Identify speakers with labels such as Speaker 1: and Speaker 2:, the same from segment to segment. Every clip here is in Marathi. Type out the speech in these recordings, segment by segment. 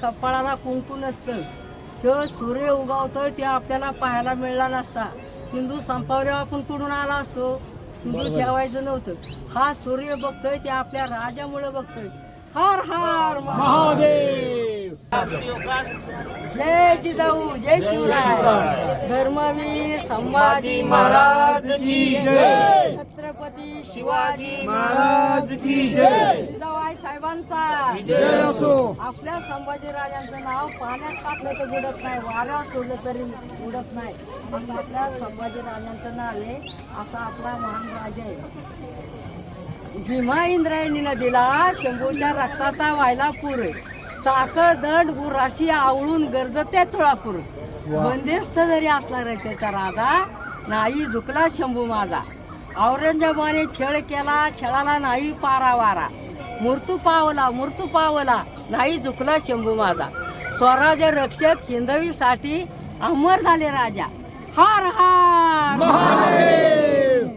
Speaker 1: कपाळाला कुंकू नसतं, तो सूर्य उगवतोय ते आपल्याला पाहायला मिळला नसता. हिंदू संपवल्यावर आपण कुठून आला असतो? हिंदू ठेवायचं नव्हतं. हा सूर्य बघतोय ते आपल्या राजामुळे बघतोय. हर हर
Speaker 2: महादेव.
Speaker 1: जय जिजाऊ, जय शिवराय. धर्मवीर संभाजी महाराज की जय. छत्रपती शिवाजी महाराज की जय. जिजाबाई साहेबांचा
Speaker 2: जय असो.
Speaker 1: आपल्या संभाजी राजांचं नाव पाण्यात टाकलं तर बुडत नाही, वाऱ्यावर सोडलं तरी उडत नाही. असं आपल्या संभाजी राजांचं नाव आहे. असा आपला महान राजा आहे. भीमा इंद्रायणीनं दिला शंभूच्या रक्ताचा व्हायला पूर. साखर दंड गुराशी आवळून गरजते तुळापूर. बंदिस्त जरी असला रे त्याचा राजा, नाही झुकला शंभू माझा. औरंगजेबाने छळ केला, छळाला नाही पारावारा. मृत्यू पावला नाही झुकला शंभू माझा. स्वराज्य रक्षक हिंदवीसाठी अमर झाले राजा. हर हर
Speaker 2: महादेव.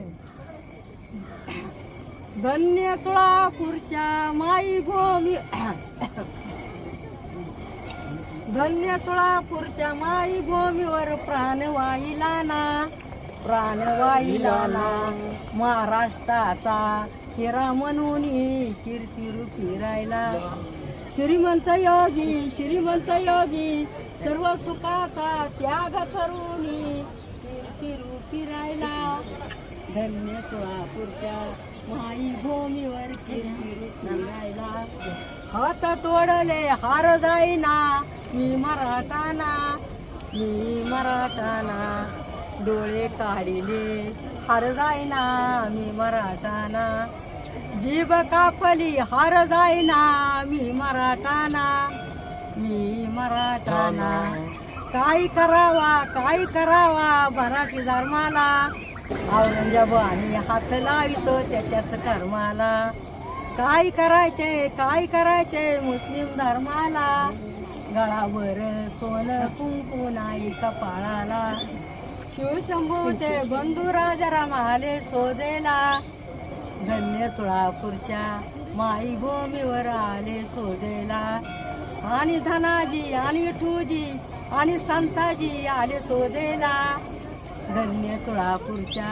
Speaker 1: धन्य तुळापूरच्या माई भूमी, धन्य तुळापूरच्या माई भूमीवर प्राण वाहिला ना महाराष्ट्राचा हिरा म्हणून कीर्ती रूपी राहिला. श्रीमंत योगी सर्व सुखाचा त्याग करून कीर्ती रूपी राहिला. धन्य तुळापूरच्या माई भूमीवर कीर्ती रूपी राहिला. हात तोडले हार जाईना मी मराठाना, डोळे काढिले हार जाईना मी मराठाना. जीभ कापली हार जाईना मी मराठाना. काय करावा मराठी धर्माला. औरंगजेबाने हात लावितो त्याच्याच कर्माला. काय करायचे मुस्लिम धर्माला. गळावर सोनं कुंकू नाही कपाळाला. शिवशंभूचे बंधू राजाराम आले शोधेला. धन्य तुळापूरच्या माई भूमीवर आले शोधेला. आणि धनाजी आणि विठूजी आणि संताजी आले शोधेला. धन्य तुळापूरच्या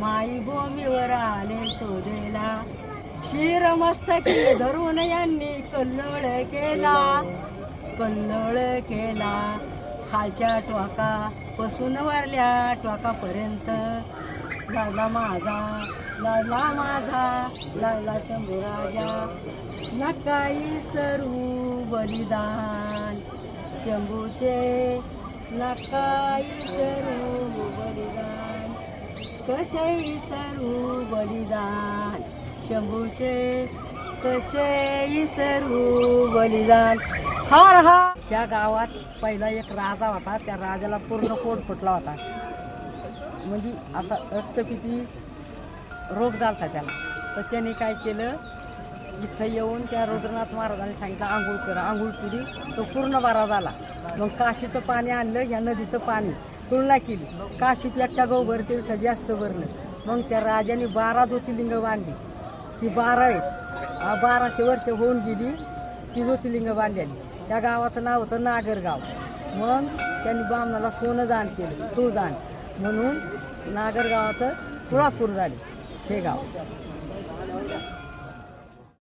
Speaker 1: माई भूमीवर आले शोधेला. शिरमस्तकी धरून यांनी कल्लोळ केला. खालच्या टोका पासून वरल्या टोकापर्यंत लढला माझा शंभू राजा. नकाई सरू बलिदान शंभूचे, नकाई सरू बलिदान. कसे सरू बलिदान शंभूचे, कसे सरू बलिदान. हर हर. त्या गावात पहिला एक राजा होता. त्या राजाला पूर्ण पोट फुटला होता. म्हणजे असा रक्तपिती रोग झाला त्याला. तर त्याने काय केलं, इथं येऊन त्या रुद्रनाथ महाराजांनी सांगितलं आंघोळ करा. आंघोळ केली तो पूर्ण बरा झाला. मग काशीचं पाणी आणलं, ह्या नदीचं पाणी तुलना केली. काशीपेक्षा गौ भरते इथं जास्त भरलं. मग त्या राजाने 12 ज्योतिर्लिंग बांधली. ही 12 आहेत. 1200 वर्ष होऊन गेली ती ज्योतिर्लिंग बांधलेली. त्या गावाचं नाव होतं नागरगाव. मग त्यांनी बामणाला सोनं दान केलं, तुळदान, म्हणून नागरगावाचं तुळापूर झाले हे गाव.